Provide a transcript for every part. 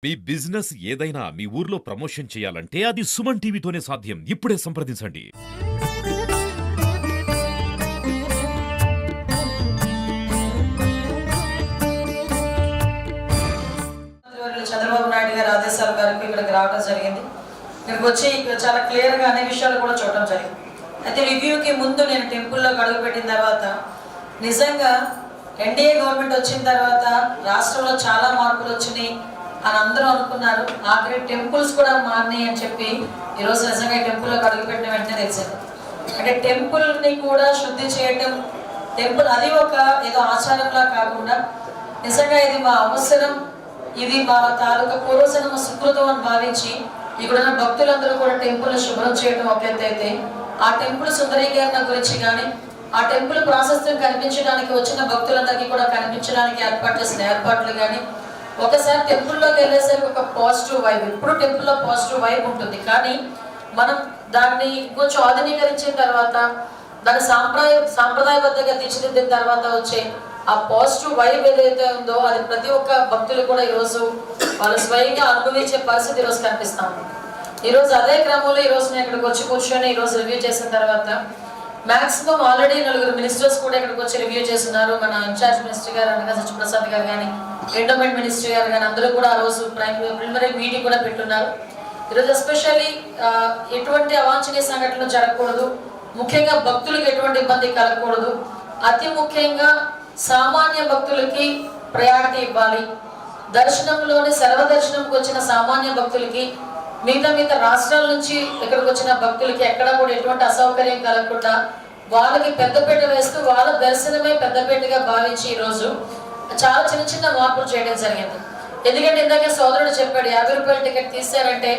మీ business ఏదైనా మీ ఊర్లో promotion చేయాలంటే అది సుమన్ టీవీతోనే సాధ్యం. ఇప్పుడే సంప్రదించండి. చంద్రబాబు నాయుడు గారి ఆదేశాల మేరకు ఇక్కడికి రావడం జరిగింది. ఇక్కడికి వచ్చి చాలా క్లియర్గా అనే విషయాలు కూడా చూడటం జరిగింది. అయితే రివ్యూకి ముందు నేను టెంపుల్లోకి అడుగుపెట్టిన తర్వాత నిజంగా ఎన్డీఏ గవర్నమెంట్ వచ్చిన తర్వాత రాష్ట్రంలో చాలా మార్పులు వచ్చినాయి అని అందరూ అనుకున్నారు. ఆఖరి టెంపుల్స్ కూడా మారినాయి అని చెప్పి ఈరోజు నిజంగా టెంపుల్లోకి అడుగుపెట్టిన వెంటనే తెలిసింది. అంటే టెంపుల్ని కూడా శుద్ధి చేయటం, టెంపుల్ అది ఒక ఏదో ఆచారంలా కాకుండా నిజంగా ఇది మా అవసరం, ఇది మా తాలూకా పూర్వజన్మ సుకృతం అని భావించి ఇక్కడున్న భక్తులందరూ కూడా టెంపుల్ శుభ్రం చేయడం ఒక ఎత్తు అయితే, ఆ టెంపుల్ సుందరీకరణ గురించి కానీ ఆ టెంపుల్ ప్రాశస్త్యం కనిపించడానికి వచ్చిన భక్తులందరికీ కూడా కనిపించడానికి ఏర్పాటు చేసిన ఏర్పాట్లు కానీ, ఒకసారి టెంపుల్లోకి వెళ్ళేసరికి ఒక పాజిటివ్ వైబ్, ఇప్పుడు టెంపుల్లో పాజిటివ్ వైబ్ ఉంటుంది. కానీ మనం దాన్ని కొంచెం ఆధునీకరించిన తర్వాత, దాన్ని సాంప్రదాయబద్ధంగా తీర్చిదిద్దిన తర్వాత వచ్చే ఆ పాజిటివ్ వైబ్ ఏదైతే ఉందో అది ప్రతి ఒక్క భక్తులు కూడా ఈరోజు వాళ్ళు స్వయంగా అనుభవించే పరిస్థితి ఈరోజు కనిపిస్తాం. ఈరోజు అదే క్రమంలో ఈరోజు నేను ఇక్కడికి వచ్చి కూర్చొని ఈరోజు రివ్యూ చేసిన తర్వాత మ్యాక్సిమం ఆల్రెడీ 4 మినిస్టర్స్ కూడా ఇక్కడికి వచ్చి రివ్యూ చేస్తున్నారు. మన ఇన్ఛార్జ్ మినిస్టర్ గారు అనగా సత్యప్రసాద్ గారు కానీ, ఎండోమెంట్ మినిస్టర్ గారు కానీ అందరూ కూడా ఆ రోజు ప్రిలిమినరీ మీటింగ్ కూడా పెట్టున్నారు. ఈరోజు ఎస్పెషల్లీ ఎటువంటి అవాంఛనీయ సంఘటనలు జరగకూడదు, ముఖ్యంగా భక్తులకు ఎటువంటి ఇబ్బంది కలగకూడదు, అతి ముఖ్యంగా సామాన్య భక్తులకి ప్రయారిటీ ఇవ్వాలి. దర్శనంలోని సర్వదర్శనంకి వచ్చిన సామాన్య భక్తులకి మిగతా రాష్ట్రాల నుంచి ఇక్కడికి వచ్చిన భక్తులకి ఎక్కడ కూడా ఎటువంటి అసౌకర్యం కలగకుండా వాళ్ళకి పెద్దపీట వేస్తూ వాళ్ళ దర్శనమే పెద్దపీటగా భావించి ఈరోజు చాలా చిన్న మార్పులు చేయడం జరిగింది. ఎందుకంటే ఇందాక సోదరుడు చెప్పాడు 50 రూపాయల టికెట్ తీశారంటే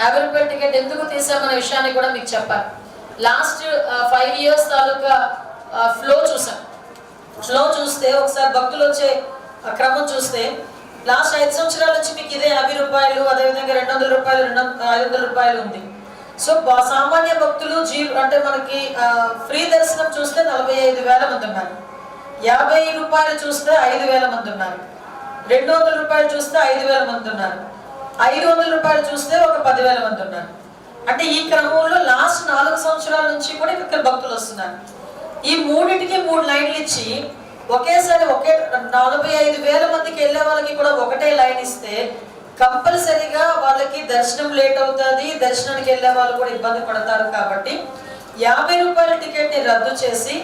50 రూపాయల టికెట్ ఎందుకు తీసామనే విషయాన్ని కూడా మీకు చెప్పాలి. లాస్ట్ 5 years తాలూకా ఫ్లో చూస్తే ఒకసారి భక్తులు వచ్చే క్రమం చూస్తే లాస్ట్ 5 సంవత్సరాల నుంచి మీకు ఇదే 50 రూపాయలు, అదేవిధంగా 200 రూపాయలు, 500 రూపాయలు ఉంది. సో సామాన్య భక్తులు అంటే మనకి ఫ్రీ దర్శనం చూస్తే 45,000 మంది ఉన్నారు, 50 రూపాయలు చూస్తే 5,000 మంది ఉన్నారు, 200 రూపాయలు చూస్తే 5,000 మంది ఉన్నారు, 500 రూపాయలు చూస్తే ఒక 10,000 మంది ఉన్నారు. అంటే ఈ క్రమంలో లాస్ట్ 4 సంవత్సరాల నుంచి కూడా ఇక్కడ భక్తులు వస్తున్నారు. ఈ మూడింటికి 3 లైన్లు ఇచ్చి ఒకేసారి 45,000 మందికి వెళ్ళే వాళ్ళకి కూడా ఒకటే లైన్ ఇస్తే కంపల్సరీగా వాళ్ళకి దర్శనం లేట్ అవుతుంది, దర్శనానికి వెళ్ళే వాళ్ళు కూడా ఇబ్బంది పడతారు. కాబట్టి 50 రూపాయల టికెట్ని రద్దు చేసి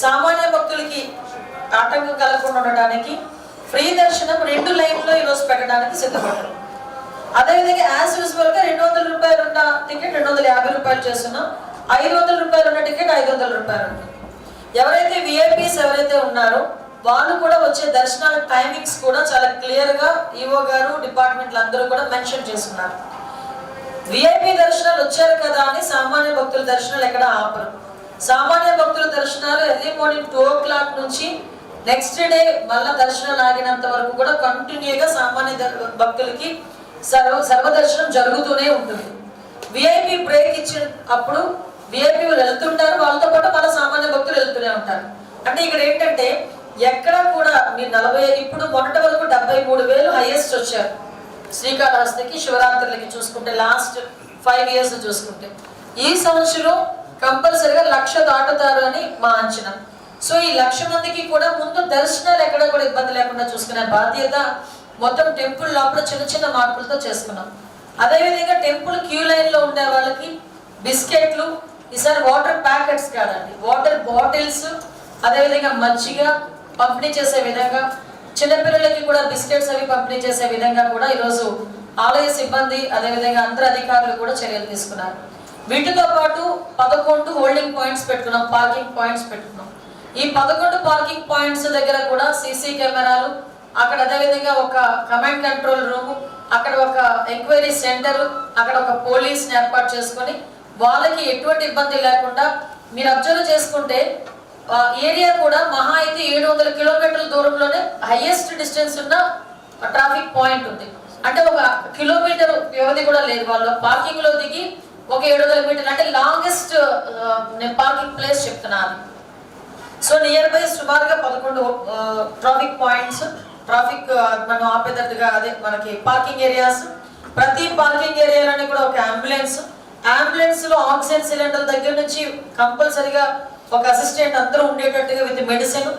సామాన్య భక్తులకి ఆటంకం కలగకుండా ఉండడానికి ఫ్రీ దర్శనం 2 లైన్లో ఈరోజు పెట్టడానికి సిద్ధపడ్డారు. అదేవిధంగా యాజ్ యూజువల్గా 200 రూపాయలు ఉన్న టికెట్ 250 రూపాయలు చేస్తున్నాం, 500 రూపాయలు ఉన్న టికెట్ 500 రూపాయలు ఉంటుంది. ఎవరైతే విఐపీస్ ఎవరైతే ఉన్నారో వాళ్ళు కూడా వచ్చే దర్శనాల టైమింగ్స్ కూడా చాలా క్లియర్గా ఈవో గారు డిపార్ట్మెంట్లు అందరూ కూడా మెన్షన్ చేస్తున్నారు. విఐపీ దర్శనాలు వచ్చారు కదా అని సామాన్య భక్తుల దర్శనాలు ఎక్కడ ఆపరు. సామాన్య భక్తుల దర్శనాలు ఎర్లీ మార్నింగ్ 2 o'clock నుంచి నెక్స్ట్ డే మళ్ళా దర్శనాలు ఆగినంత వరకు కూడా కంటిన్యూగా సామాన్య భక్తులకి సర్వదర్శనం జరుగుతూనే ఉంటుంది. విఐపీ బ్రేక్ ఇచ్చిన అప్పుడు విఐపీ వెళ్తుంటారు, వాళ్ళతో పాటు మన సామాన్య భక్తులు వెళ్తూనే ఉంటారు. అంటే ఇక్కడ ఏంటంటే ఎక్కడ కూడా మీరు 40 ఇప్పుడు మొన్నటి వరకు 73,000 హైయెస్ట్ వచ్చారు శ్రీకాళహస్తికి శివరాత్రులకి చూసుకుంటే, లాస్ట్ 5 years చూసుకుంటే. ఈ సంవత్సరం కంపల్సరిగా 1,00,000 దాటుతారు అని మా అంచనా. సో ఈ 1,00,000 మందికి కూడా ముందు దర్శనాలు ఎక్కడ కూడా ఇబ్బంది లేకుండా చూసుకునే బాధ్యత మొత్తం టెంపుల్ లోపల చిన్న మార్పులతో చేసుకున్నాం. అదేవిధంగా టెంపుల్ క్యూ లైన్లో ఉండే వాళ్ళకి బిస్కెట్లు, ఈసారి వాటర్ ప్యాకెట్స్ కాదండి, వాటర్ బాటిల్స్, అదేవిధంగా మజ్జిగ పంపిణీ చేసే విధంగా, చిన్నపిల్లలకి కూడా బిస్కెట్స్ అవి పంపిణీ చేసే విధంగా కూడా ఈరోజు ఆలయ సిబ్బంది అదేవిధంగా అందరు అధికారులు కూడా చర్యలు తీసుకున్నారు. వీటితో పాటు 11 హోల్డింగ్ పాయింట్స్ పెట్టుకున్నాం, పార్కింగ్ పాయింట్స్ పెట్టుకున్నాం. ఈ 11 పార్కింగ్ పాయింట్స్ దగ్గర కూడా సీసీ కెమెరాలు, అక్కడ అదేవిధంగా ఒక కమాండ్ కంట్రోల్ రూమ్, అక్కడ ఒక ఎంక్వైరీ సెంటర్, అక్కడ ఒక పోలీస్ని ఏర్పాటు చేసుకొని వాళ్ళకి ఎటువంటి ఇబ్బంది లేకుండా. మీరు అబ్జర్వ్ చేసుకుంటే ఏరియా కూడా మహా అయితే 700 కిలోమీటర్ల దూరంలోనే హైయెస్ట్ డిస్టెన్స్ ఉన్న ట్రాఫిక్ పాయింట్ ఉంది. అంటే 1 కిలోమీటర్ వ్యవధి కూడా లేదు. వాళ్ళు పార్కింగ్ లో దిగి ఒక 700 మీటర్లు అంటే లాంగెస్ట్ నేను పార్కింగ్ ప్లేస్ చెప్తున్నాను. సో నియర్ బై సుమారుగా 11 ట్రాఫిక్ పాయింట్స్ ట్రాఫిక్ మనం ఆపేటట్టుగా అదే మనకి పార్కింగ్ ఏరియాస్, ప్రతి పార్కింగ్ ఏరియాలోని కూడా ఒక అంబులెన్స్ లో ఆక్సిజన్ సిలిండర్ దగ్గర నుంచి కంపల్సరిగా ఒక అసిస్టెంట్ అందరూ ఉండేటట్టుగా విత్ మెడిసిన్,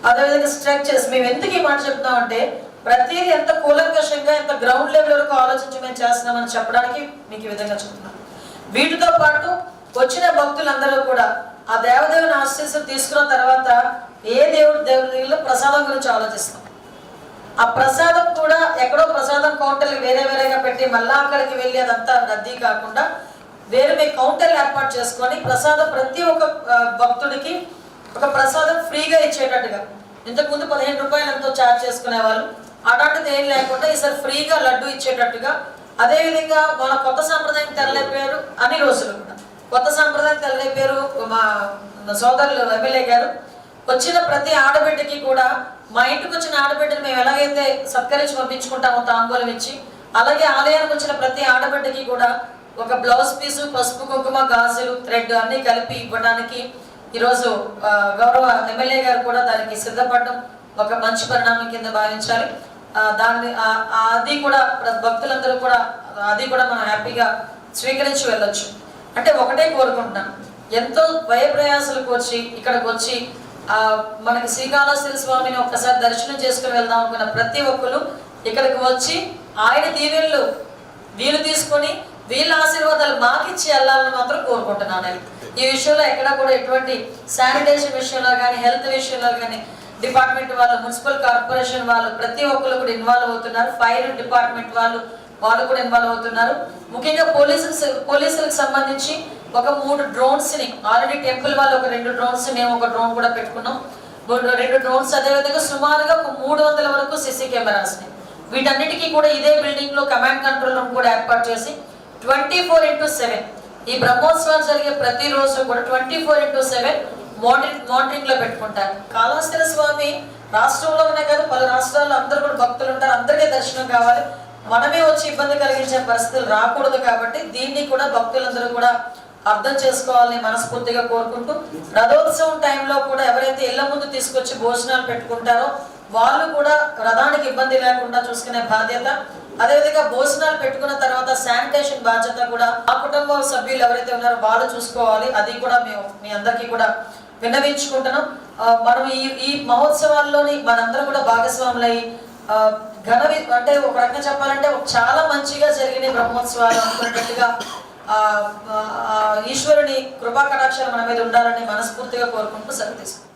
అదేవిధంగా స్ట్రక్చర్స్. మేము ఎందుకు ఈ మాట చెప్తున్నామంటే ప్రతిదీ ఎంత కూలంకషంగా ఎంత గ్రౌండ్ లెవెల్ వరకు ఆలోచించి మేము చేస్తున్నామని చెప్పడానికి మీకు ఈ విధంగా చెప్తున్నాం. వీటితో పాటు వచ్చిన భక్తులందరూ కూడా ఆ దేవదేవుని ఆశీస్సులు తీసుకున్న తర్వాత ఏ దేవుడిలో ప్రసాదం గురించి ఆలోచిస్తాం. ఆ ప్రసాదం కూడా ఎక్కడో ప్రసాదం కౌంటర్లు వేరేగా పెట్టి మళ్ళా అక్కడికి వెళ్ళి అదంతా రద్దీ కాకుండా వేరే మీ కౌంటర్లు ఏర్పాటు చేసుకొని ప్రసాదం ప్రతి ఒక్క భక్తుడికి ఒక ప్రసాదం ఫ్రీగా ఇచ్చేటట్టుగా. ఇంతకుముందు 15 రూపాయలు ఎంతో ఛార్జ్ చేసుకునేవాళ్ళు, అలాంటిది ఏం లేకుండా ఈసారి ఫ్రీగా లడ్డు ఇచ్చేటట్టుగా. అదేవిధంగా మన కొత్త సాంప్రదాయం తెరలేపారు అన్ని రోజులు కూడా. కొత్త సాంప్రదాయం తెరలేపారు మా సోదరులు ఎమ్మెల్యే గారు. వచ్చిన ప్రతి ఆడబిడ్డకి కూడా మా ఇంటికి వచ్చిన ఆడబిడ్డను మేము ఎలాగైతే సత్కరించి పంపించుకుంటామో తాంబూలం ఇచ్చి, అలాగే ఆలయానికి వచ్చిన ప్రతి ఆడబిడ్డకి కూడా ఒక బ్లౌజ్ పీసు, పసుపు కుంకుమ, గాజులు, థ్రెడ్ అన్ని కలిపి ఇవ్వడానికి ఈరోజు గౌరవ ఎమ్మెల్యే గారు కూడా దానికి సిద్ధపడడం ఒక మంచి పరిణామం కింద భావించాలి. దాన్ని అది కూడా భక్తులందరూ కూడా అది కూడా మనం హ్యాపీగా స్వీకరించి వెళ్ళొచ్చు. అంటే ఒకటే కోరుకుంటున్నాను, ఎంతో వ్యయప్రయాసాలకు వచ్చి ఇక్కడికి వచ్చి మనకి శ్రీకాళహస్తి స్వామిని ఒక్కసారి దర్శనం చేసుకుని వెళ్దాం అనుకున్న ప్రతి ఒక్కరు ఇక్కడికి వచ్చి ఆయన దీవెనలు వీలు తీసుకొని వీళ్ళ ఆశీర్వాదాలు మాకిచ్చి వెళ్ళాలని మాత్రం కోరుకుంటున్నాను. ఈ విషయంలో ఎక్కడ కూడా ఎటువంటి శానిటేషన్ విషయంలో కానీ, హెల్త్ విషయంలో కానీ డిపార్ట్మెంట్ వాళ్ళు, మున్సిపల్ కార్పొరేషన్ వాళ్ళు ప్రతి ఒక్కరు కూడా ఇన్వాల్వ్ అవుతున్నారు. ఫైర్ డిపార్ట్మెంట్ వాళ్ళు కూడా ఇన్వాల్వ్ అవుతున్నారు. ముఖ్యంగా పోలీసులకు సంబంధించి ఒక 3 డ్రోన్స్ ని ఆల్రెడీ టెంపుల్ వాళ్ళు ఒక 2 డ్రోన్స్, మేము ఒక డ్రోన్ కూడా పెట్టుకున్నాం. 2 డ్రోన్స్, అదేవిధంగా సుమారుగా ఒక 300 వరకు సిసి కెమెరాస్ ని, వీటన్నిటికీ కూడా ఇదే బిల్డింగ్ లో కమాండ్ కంట్రోల్ రూమ్ కూడా ఏర్పాటు చేసి 24/7 ఈ బ్రహ్మోత్సవాలు జరిగే ప్రతి రోజు కూడా 24/7 మానిటరింగ్ లో పెట్టుకుంటారు. కాళహస్తి స్వామి రాష్ట్రంలోనే కాదు పలు రాష్ట్రాల్లో అందరూ కూడా భక్తులు ఉంటారు, అందరికీ దర్శనం కావాలి. మనమే వచ్చి ఇబ్బంది కలిగించే పరిస్థితులు రాకూడదు. కాబట్టి దీన్ని కూడా భక్తులందరూ కూడా అర్థం చేసుకోవాలని మనస్ఫూర్తిగా కోరుకుంటూ, రథోత్సవం టైంలో కూడా ఎవరైతే ఇళ్ల ముందు తీసుకొచ్చి భోజనాలు పెట్టుకుంటారో వాళ్ళు కూడా రథానికి ఇబ్బంది లేకుండా చూసుకునే బాధ్యత, అదేవిధంగా భోజనాలు పెట్టుకున్న తర్వాత శానిటేషన్ బాధ్యత కూడా ఆ కుటుంబ సభ్యులు ఎవరైతే ఉన్నారో వాళ్ళు చూసుకోవాలి. అది కూడా మేము మీ అందరికీ కూడా విన్నవించుకుంటున్నాం. మనం ఈ మహోత్సవాల్లోని మనందరం కూడా భాగస్వాములై అంటే ఒక రకంగా చెప్పాలంటే చాలా మంచిగా జరిగిన బ్రహ్మోత్సవాలు అనుకున్నట్టుగా ఈశ్వరుని కృపా కటాక్షాలు మన మీద ఉండాలని మనస్ఫూర్తిగా కోరుకుంటూ సెలవు తీసుకుంటాం.